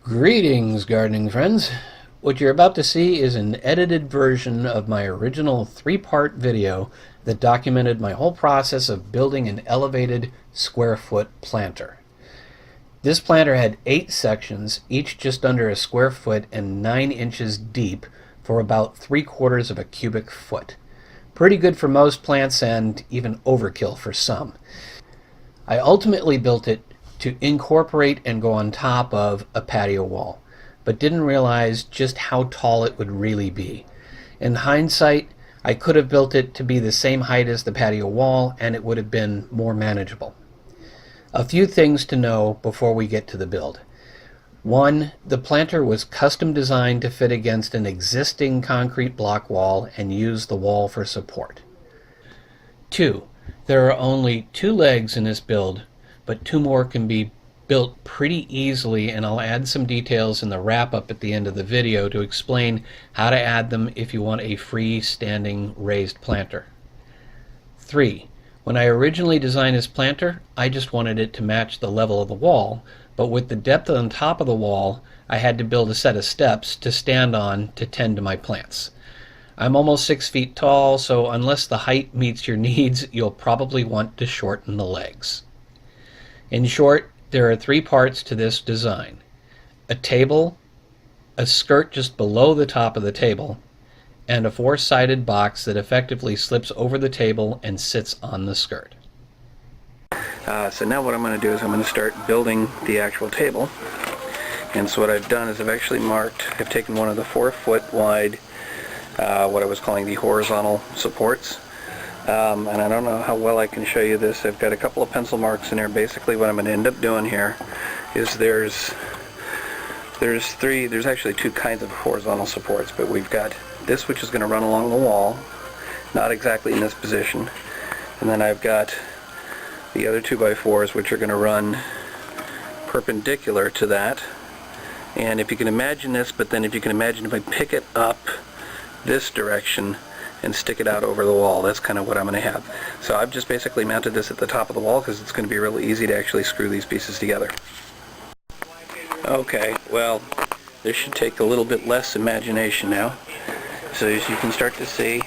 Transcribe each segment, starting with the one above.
Greetings, gardening friends. What you're about to see is an edited version of my original three-part video that documented my whole process of building an elevated square-foot planter. This planter had 8 sections, each just under a square foot and 9 inches deep for about 3/4 of a cubic foot. Pretty good for most plants and even overkill for some. I ultimately built it to incorporate and go on top of a patio wall, but didn't realize just how tall it would really be. In hindsight, I could have built it to be the same height as the patio wall and it would have been more manageable. A few things to know before we get to the build. 1. The planter was custom designed to fit against an existing concrete block wall and use the wall for support. 2. There are only 2 legs in this build, but 2 more can be built pretty easily, and I'll add some details in the wrap-up at the end of the video to explain how to add them if you want a freestanding raised planter. 3. When I originally designed this planter, I just wanted it to match the level of the wall, but with the depth on top of the wall, I had to build a set of steps to stand on to tend to my plants. I'm almost 6 feet tall, so unless the height meets your needs, you'll probably want to shorten the legs. In short, there are 3 parts to this design: a table, a skirt just below the top of the table, and a 4-sided box that effectively slips over the table and sits on the skirt. So now what I'm going to do is I'm going to start building the actual table. And so what I've done is I've taken one of the 4-foot wide, what I was calling the horizontal supports. And I don't know how well I can show you this. I've got a couple of pencil marks in there. Basically what I'm going to end up doing here is there's actually 2 kinds of horizontal supports, but we've got this which is going to run along the wall, not exactly in this position, and then I've got the other 2x4s which are going to run perpendicular to that. And if you can imagine this, but then if you can imagine if I pick it up this direction and stick it out over the wall, that's kind of what I'm going to have. So I've just basically mounted this at the top of the wall because it's going to be really easy to actually screw these pieces together. Okay, well, this should take a little bit less imagination now. So as you can start to see,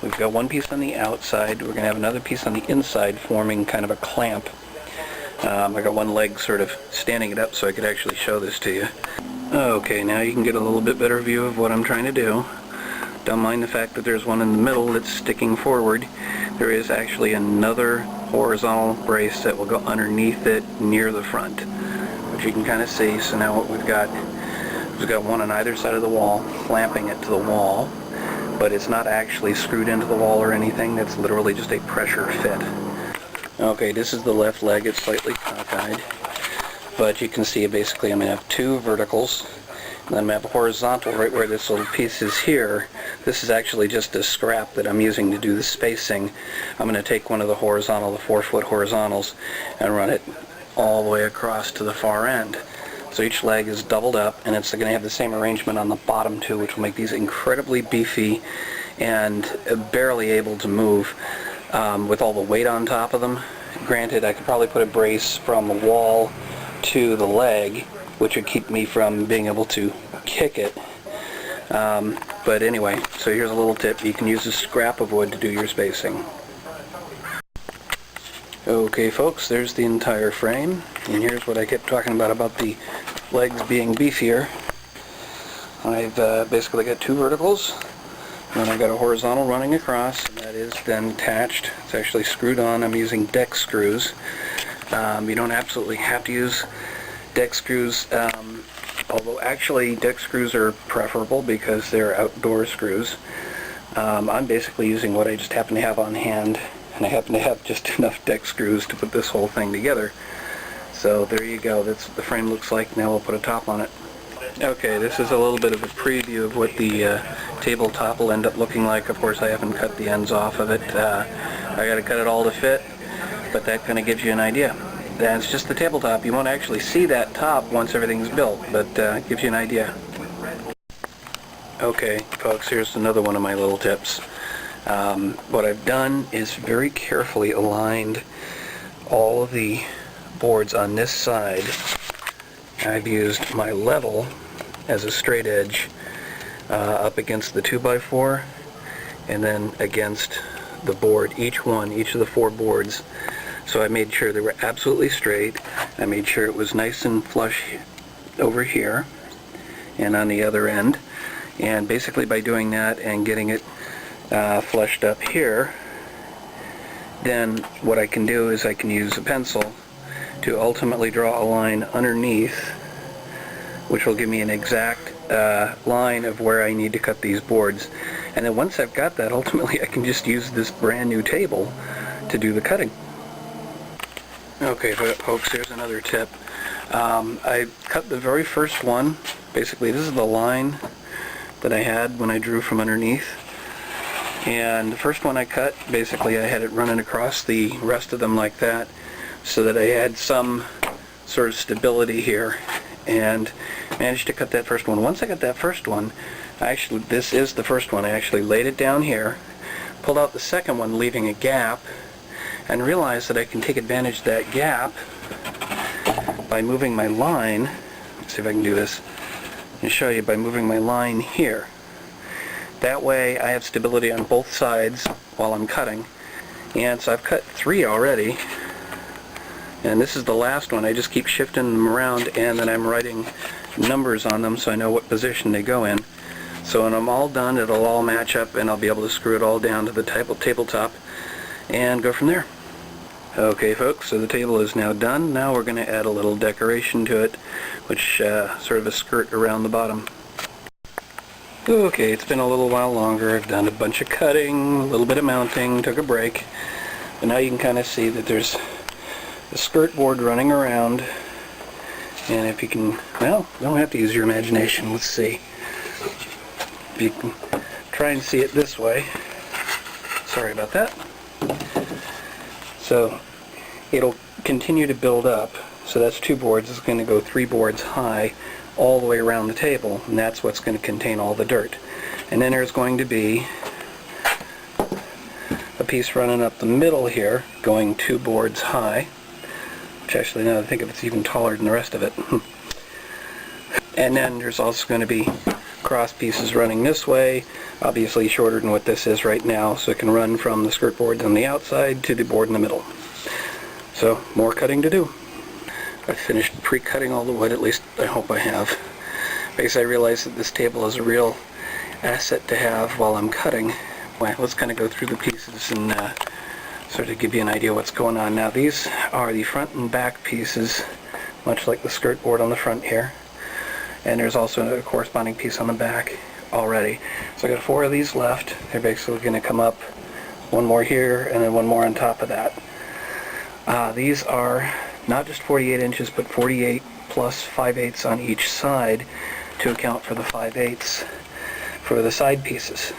we've got one piece on the outside, we're going to have another piece on the inside forming kind of a clamp. I got one leg sort of standing it up so I could actually show this to you. Okay, now you can get a little bit better view of what I'm trying to do. Don't mind the fact that there's one in the middle that's sticking forward. There is actually another horizontal brace that will go underneath it near the front, which you can kind of see. So now what we've got one on either side of the wall, clamping it to the wall, but it's not actually screwed into the wall or anything. It's literally just a pressure fit. Okay, this is the left leg. It's slightly cockeyed, but you can see basically I'm going to have 2 verticals. And then I'm going to have a horizontal right where this little piece is here. This is actually just a scrap that I'm using to do the spacing. I'm going to take one of the 4-foot horizontals, and run it all the way across to the far end. So each leg is doubled up, and it's going to have the same arrangement on the bottom too, which will make these incredibly beefy and barely able to move with all the weight on top of them. Granted, I could probably put a brace from the wall to the leg, which would keep me from being able to kick it. But anyway, so here's a little tip. You can use a scrap of wood to do your spacing. Okay folks, there's the entire frame, and here's what I kept talking about the legs being beefier. I've basically got 2 verticals, and then I've got a horizontal running across, and that is then attached. It's actually screwed on. I'm using deck screws. You don't absolutely have to use deck screws, although actually deck screws are preferable because they're outdoor screws. I'm basically using what I just happen to have on hand, and I happen to have just enough deck screws to put this whole thing together. So there you go. That's what the frame looks like. Now we'll put a top on it. Okay, this is a little bit of a preview of what the tabletop will end up looking like. Of course, I haven't cut the ends off of it. I got to cut it all to fit, but that kind of gives you an idea. That's just the tabletop. You won't actually see that top once everything's built, but gives you an idea. Okay, folks, here's another one of my little tips. What I've done is very carefully aligned all of the boards on this side I've used my level as a straight edge up against the 2x4 and then against the board, each of the 4 boards. So I made sure they were absolutely straight. I made sure it was nice and flush over here and on the other end. And basically by doing that and getting it flushed up here, then what I can do is I can use a pencil to ultimately draw a line underneath, which will give me an exact line of where I need to cut these boards. And then once I've got that, ultimately I can just use this brand new table to do the cutting. Okay folks, here's another tip. I cut the very first one. Basically this is the line that I had when I drew from underneath. And the first one I cut, basically I had it running across the rest of them like that, so that I had some sort of stability here, and managed to cut that first one. Once I got that first one, this is the first one, I actually laid it down here, pulled out the second one leaving a gap, and realized that I can take advantage of that gap by moving my line. Let's see if I can do this and show you, by moving my line here. That way I have stability on both sides while I'm cutting. And so I've cut 3 already, and this is the last one. I just keep shifting them around, and then I'm writing numbers on them so I know what position they go in. So when I'm all done, it'll all match up and I'll be able to screw it all down to the tabletop and go from there. Okay folks, so the table is now done. Now we're going to add a little decoration to it, which sort of a skirt around the bottom. Okay, it's been a little while longer. I've done a bunch of cutting, a little bit of mounting, took a break. And now you can kind of see that there's a skirt board running around. And if you can, well, you don't have to use your imagination. Let's see. If you can try and see it this way. Sorry about that. So it'll continue to build up. So that's 2 boards. It's going to go 3 boards high all the way around the table, and that's what's going to contain all the dirt. And then there's going to be a piece running up the middle here, going 2 boards high, which actually, now that I think of it, it's even taller than the rest of it. And then there's also going to be cross pieces running this way, obviously shorter than what this is right now, so it can run from the skirt board on the outside to the board in the middle. So more cutting to do. I've finished pre-cutting all the wood, at least I hope I have, because I realize that this table is a real asset to have while I'm cutting. Well, let's kind of go through the pieces and sort of give you an idea what's going on. Now these are the front and back pieces, much like the skirt board on the front here. And there's also a corresponding piece on the back already. So I got 4 of these left. They're basically going to come up, 1 more here and then 1 more on top of that. These are not just 48 inches, but 48 plus 5/8 on each side to account for the 5/8 for the side pieces.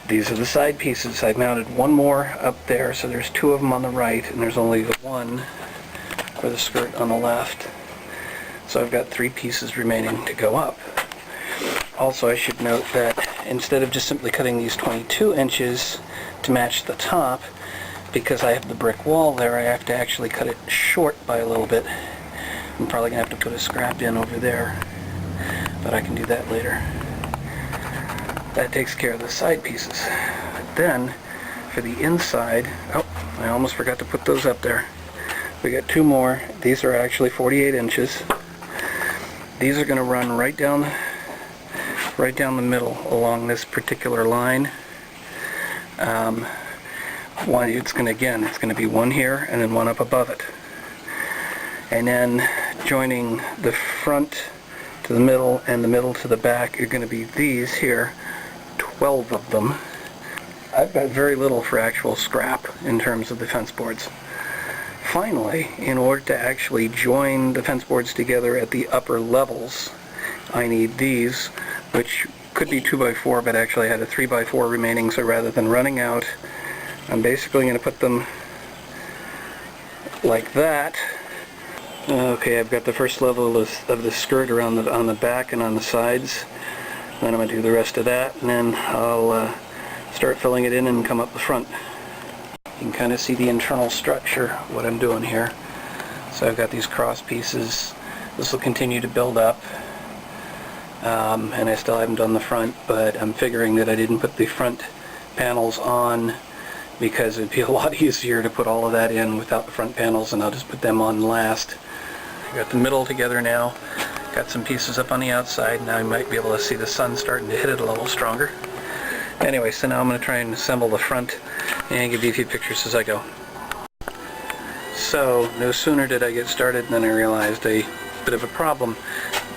These are the side pieces. I've mounted 1 more up there, so there's 2 of them on the right, and there's only the 1 for the skirt on the left. So I've got 3 pieces remaining to go up. Also, I should note that instead of just simply cutting these 22 inches to match the top, because I have the brick wall there, I have to actually cut it short by a little bit. I'm probably going to have to put a scrap in over there, but I can do that later. That takes care of the side pieces. Then, for the inside, oh, I almost forgot to put those up there. We got 2 more. These are actually 48 inches. These are going to run right down the middle along this particular line. It's going to be 1 here and then 1 up above it. And then joining the front to the middle and the middle to the back are going to be these here, 12 of them. I've got very little for actual scrap in terms of the fence boards. Finally, in order to actually join the fence boards together at the upper levels, I need these, which could be 2x4, but actually I had a 3x4 remaining, so rather than running out, I'm basically going to put them like that. Okay, I've got the first level of the skirt around on the back and on the sides. Then I'm going to do the rest of that, and then I'll start filling it in and come up the front. You can kind of see the internal structure, what I'm doing here. So I've got these cross pieces This will continue to build up. And I still haven't done the front, but I'm figuring that I didn't put the front panels on because it'd be a lot easier to put all of that in without the front panels, and I'll just put them on last. I got the middle together now, got some pieces up on the outside. Now I might be able to see the sun starting to hit it a little stronger. Anyway, so now I'm going to try and assemble the front and give you a few pictures as I go. So no sooner did I get started than I realized a bit of a problem.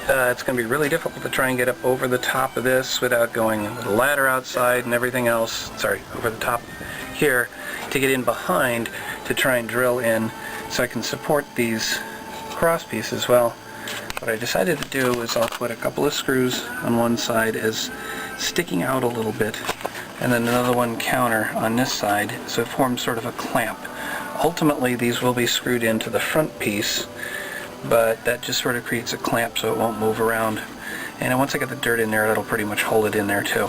It's going to be really difficult to try and get up over the top of this without going with a ladder outside and everything else. Sorry, over the top here to get in behind to try and drill in so I can support these cross pieces. Well, what I decided to do is I'll put a couple of screws on one side as sticking out a little bit, and then another one counter on this side, so it forms sort of a clamp. Ultimately, these will be screwed into the front piece, but that just sort of creates a clamp so it won't move around. And then once I get the dirt in there, that'll pretty much hold it in there too.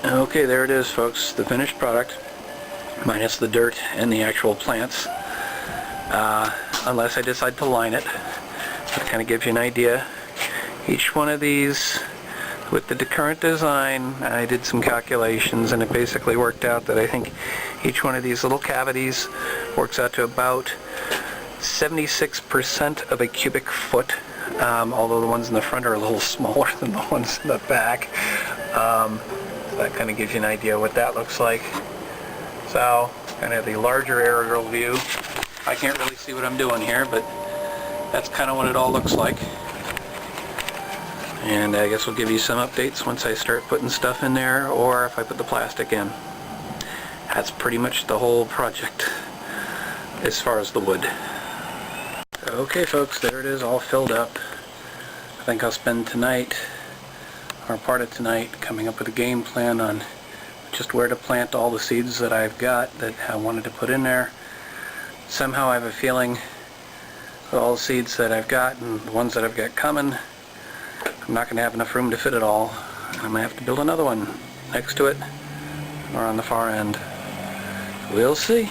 Okay, there it is, folks, the finished product, minus the dirt and the actual plants, unless I decide to line it. That kind of gives you an idea. Each one of these, with the current design, I did some calculations, and it basically worked out that I think each one of these little cavities works out to about 76% of a cubic foot, although the ones in the front are a little smaller than the ones in the back. So that kind of gives you an idea what that looks like. So, kind of the larger aerial view. I can't really see what I'm doing here, but that's kind of what it all looks like. And I guess we'll give you some updates once I start putting stuff in there, or if I put the plastic in. That's pretty much the whole project as far as the wood. Okay, folks, there it is, all filled up. I think I'll spend tonight, or part of tonight, coming up with a game plan on just where to plant all the seeds that I've got that I wanted to put in there. Somehow I have a feeling with all the seeds that I've got and the ones that I've got coming, I'm not going to have enough room to fit it all. I'm going to have to build another one next to it or on the far end. We'll see.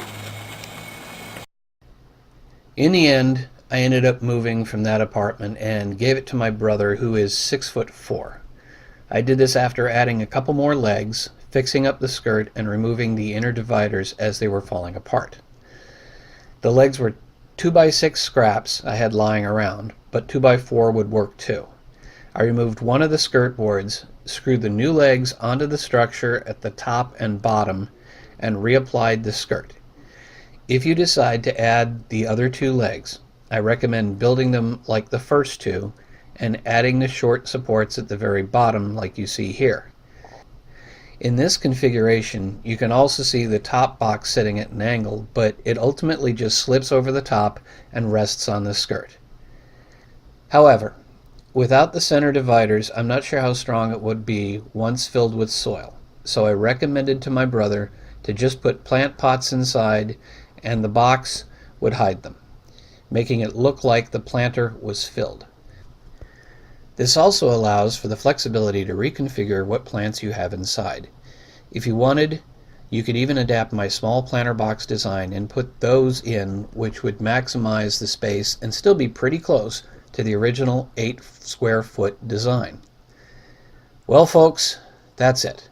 In the end, I ended up moving from that apartment and gave it to my brother, who is 6'4". I did this after adding a couple more legs, fixing up the skirt, and removing the inner dividers as they were falling apart. The legs were 2x6 scraps I had lying around, but 2x4 would work too. I removed one of the skirt boards, screwed the new legs onto the structure at the top and bottom, and reapplied the skirt. If you decide to add the other two legs, I recommend building them like the first two and adding the short supports at the very bottom like you see here. In this configuration, you can also see the top box sitting at an angle, but it ultimately just slips over the top and rests on the skirt. However, without the center dividers, I'm not sure how strong it would be once filled with soil, so I recommended to my brother to just put plant pots inside, and the box would hide them, making it look like the planter was filled. This also allows for the flexibility to reconfigure what plants you have inside. If you wanted, you could even adapt my small planter box design and put those in, which would maximize the space and still be pretty close to the original 8 square foot design. Well, folks, that's it.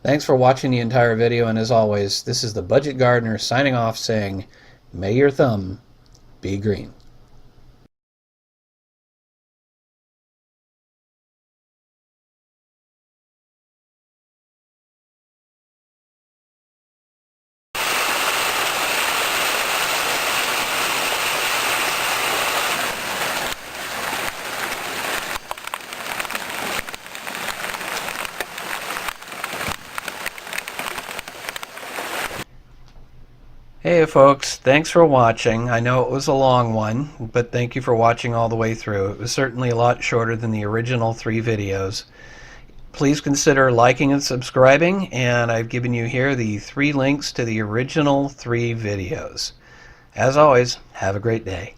Thanks for watching the entire video, and as always, this is the Budget Gardener signing off saying, may your thumb be green. Hey folks, thanks for watching. I know it was a long one, but thank you for watching all the way through. It was certainly a lot shorter than the original 3 videos. Please consider liking and subscribing, and I've given you here the 3 links to the original 3 videos. As always, have a great day.